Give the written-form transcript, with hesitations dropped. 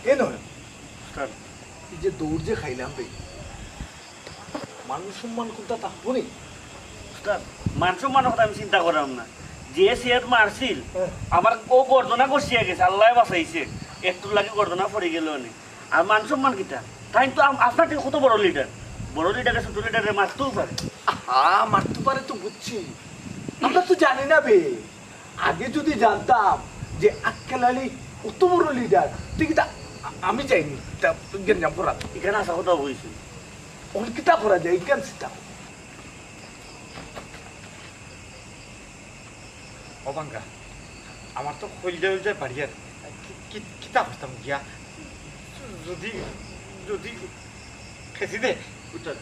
এ নয় এই যে দৌড় যে খাইলাম রে মান সম্মান কোনটা থাকবো নি মান সম্মানের কথা আমি চিন্তা করলাম না যে সিয়াত মারছিল আমার ও গর্দনা কষিয়া গেছে আল্লাহ বাঁচাইছে একটু লাগে গর্দনা পড়ে গেল অনেক আর মান সম্মান কিটা তাই তো আপনার থেকে কত বড় লিডার ছোট লিডারে মারতেও পারে মারতে পারে তো বুঝছি আমরা তো জানি না বে আগে যদি জানতাম যে আক্কেল আলী কত বড় লিডার তুই কি আমি চাইনি তা গেঞ্জাম করা এখানে আসা কথা বলছি ওর কিতা করা যায় কেন সেটা অবাঙ্গা আমার তো হইলে হইলে বাড়িয়ার কিতা করতাম গিয়া যদি যদি খেছি দে বুঝছেন